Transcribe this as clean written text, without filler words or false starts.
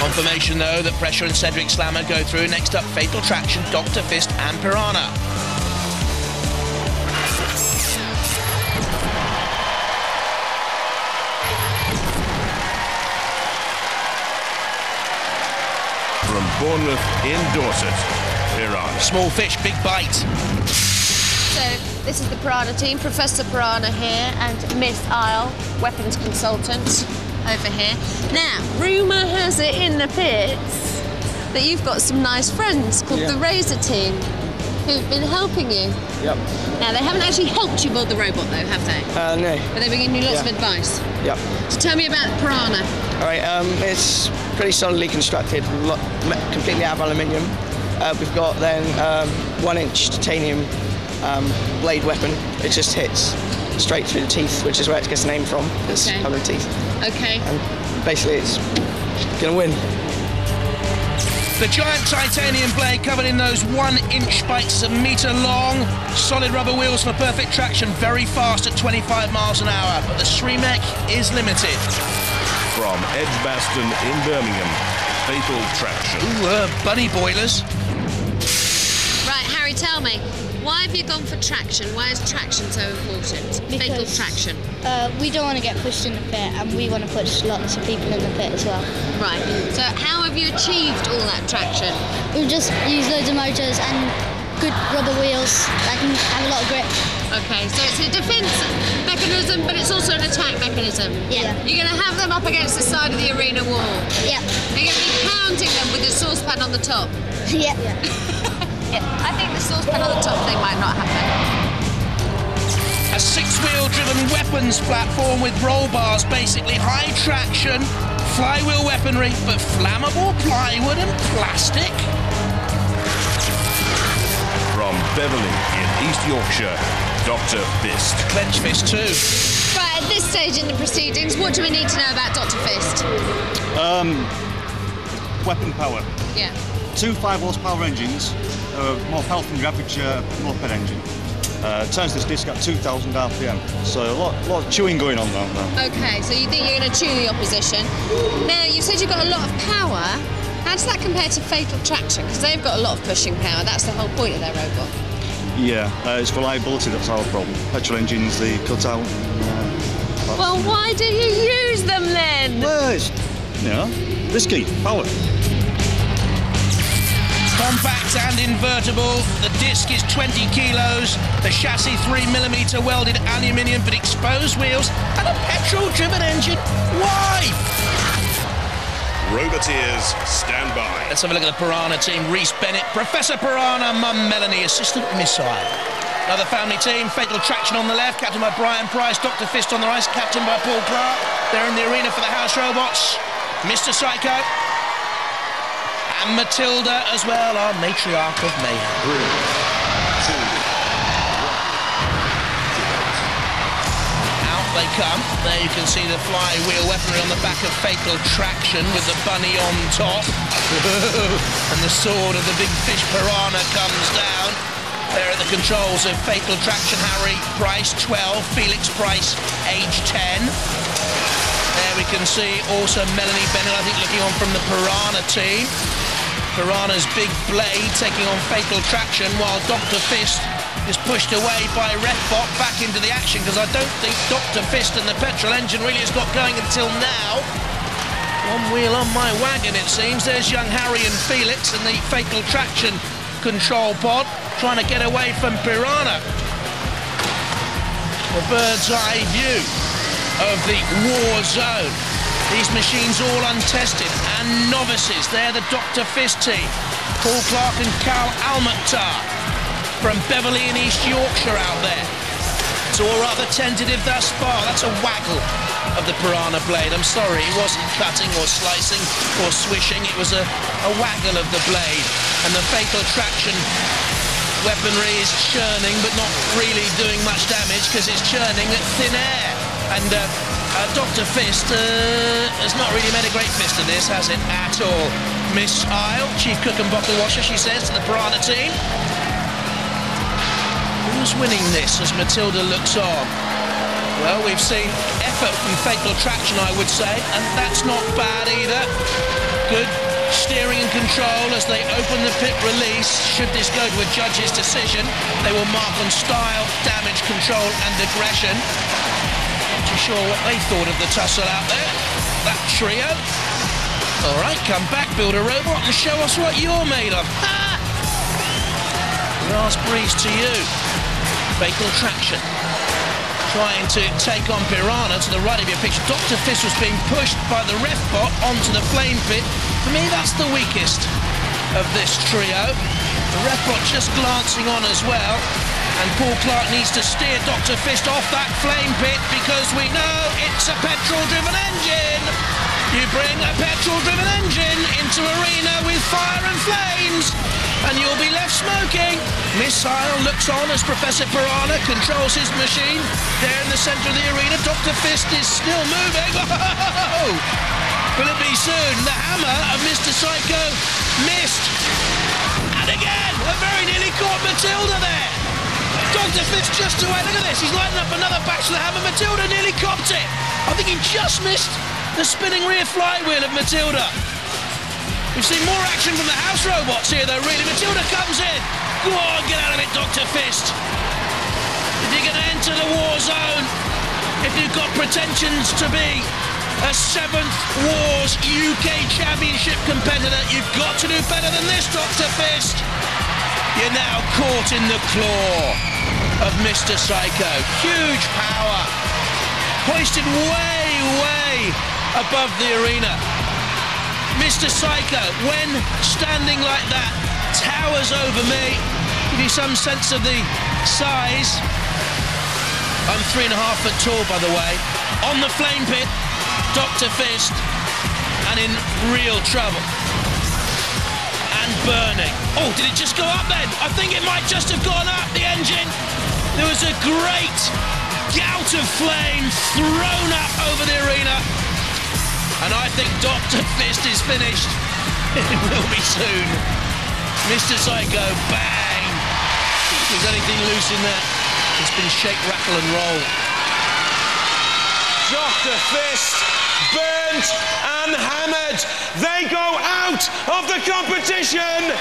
Confirmation, though, that Pressure and Cedric Slammer go through. Next up, Fatal Traction, Dr. Fist and Piranha. From Bournemouth in Dorset, Piranha. Small fish, big bite. So this is the Piranha team, Professor Piranha here and Miss Isle, weapons consultant, over here. Now, rumour has it in the pits that you've got some nice friends called the Razor team who've been helping you. Yep. Now, they haven't actually helped you build the robot though, have they? No. But they've been giving you lots of advice. Yep. So tell me about Piranha. All right, it's pretty solidly constructed, completely out of aluminium. We've got then 1-inch titanium blade weapon. It just hits straight through the teeth, which is where it gets the name from. It's coloured teeth. Okay. And basically, it's gonna win. The giant titanium blade covered in those 1-inch spikes, a metre long, solid rubber wheels for perfect traction, very fast at 25 miles an hour, but the Sremek is limited. From Edgbaston in Birmingham, Fatal Traction. Ooh, bunny boilers. Right, Harry, tell me, why have you gone for traction? Why is traction so important? Fatal traction. We don't want to get pushed in the pit, and we want to push lots of people in the pit as well. Right, so how have you achieved all that traction? We've just used loads of motors and good rubber wheels that can have a lot of grip. Okay, so it's a defence mechanism, but it's also an attack mechanism. Yeah. You're going to have them up against the side of the arena wall. Yeah. You're going to be pounding them with the saucepan on the top. Yeah. Yeah, I think the saucepan on the top thing might not happen. A 6-wheel driven weapons platform with roll bars, basically high traction, flywheel weaponry, but flammable plywood and plastic. From Beverley in East Yorkshire, Dr. Fist. Clench fist too. Right, at this stage in the proceedings, what do we need to know about Dr. Fist? Weapon power. Yeah. 2 5-horsepower engines, more powerful than your average moped engine. Turns this disc at 2,000 RPM, so a lot of chewing going on now. Okay, so you think you're going to chew the opposition. Now, you said you've got a lot of power. How does that compare to Fatal Traction? Because they've got a lot of pushing power. That's the whole point of their robot. Yeah, it's reliability that's our problem. Petrol engines, they cut out. Well, why do you use them then? Well, it's, risky, power. Compact and invertible, the disc is 20 kilos, the chassis 3mm welded aluminium but exposed wheels, and a petrol-driven engine. Why? Roboteers, stand by. Let's have a look at the Piranha team. Reese Bennett, Professor Piranha, Mum Melanie, Assistant Missile. Another family team, Fatal Traction on the left, captained by Brian Price, Dr. Fist on the right, captained by Paul Clark. They're in the arena for the house robots. Mr. Psycho. And Matilda as well, our matriarch of mayhem. 3, 2, 1. Out they come. There you can see the flywheel weaponry on the back of Fatal Traction with the bunny on top. And the sword of the big fish Piranha comes down. There are the controls of Fatal Traction. Harry Price, 12. Felix Price, age 10. There we can see also Melanie Bennett, I think, looking on from the Piranha team. Piranha's big blade taking on Fatal Traction, while Dr. Fist is pushed away by Refbot back into the action, because I don't think Dr. Fist and the petrol engine really has got going until now. One wheel on my wagon, it seems. There's young Harry and Felix and the Fatal Traction control pod trying to get away from Piranha. A bird's eye view of the war zone. These machines all untested and novices. They're the Dr. Fist team. Paul Clark and Carl Almukhtar from Beverley in East Yorkshire out there. It's all rather tentative thus far. That's a waggle of the Piranha blade. I'm sorry, it wasn't cutting or slicing or swishing. It was a waggle of the blade. And the Fatal Traction weaponry is churning, but not really doing much damage because it's churning at thin air. And Dr. Fist has not really made a great fist of this, has it, at all? Miss Isle, chief cook and bottle washer, she says to the Piranha team. Who's winning this as Matilda looks on? Well, we've seen effort from Fatal Traction, I would say, and that's not bad either. Good steering and control as they open the pit release. Should this go to a judge's decision, they will mark on style, damage control and aggression. Not too sure what they thought of the tussle out there, that trio. All right, come back, build a robot and show us what you're made of. Ha! Raspberries to you. Fatal traction. Trying to take on Piranha to the right of your picture. Dr. Fist was being pushed by the ref bot onto the flame pit. For me, that's the weakest of this trio. The ref bot just glancing on as well. And Paul Clark needs to steer Dr. Fist off that flame pit because we know it's a petrol-driven engine. You bring a petrol-driven engine into arena with fire and flames, and you'll be left smoking. Missile looks on as Professor Piranha controls his machine. There in the centre of the arena, Dr. Fist is still moving. Whoa! Will it be soon? The hammer of Mr. Psycho missed. And again, I very nearly caught Matilda there. Dr. Fist just away. Look at this. He's lighting up another batch of the hammer. Matilda nearly copped it. I think he just missed the spinning rear flywheel of Matilda. We've seen more action from the house robots here, though, really. Matilda comes in. Go on, get out of it, Dr. Fist. If you're going to enter the war zone, if you've got pretensions to be a 7th Wars UK Championship competitor, you've got to do better than this, Dr. Fist. You're now caught in the claw of Mr. Psycho. Huge power. Hoisted way, way above the arena. Mr. Psycho, when standing like that, towers over me. Give you some sense of the size. I'm 3.5 foot tall, by the way. On the flame pit, Dr. Fist, and in real trouble. And burning. Oh, did it just go up then? I think it might just have gone up, the engine. There was a great gout of flame thrown up over the arena. And I think Dr. Fist is finished. It will be soon. Mr. Psycho, bang! If there's anything loose in that, it's been shake, rattle and roll. Dr. Fist, burnt and hammered. They go out of the competition.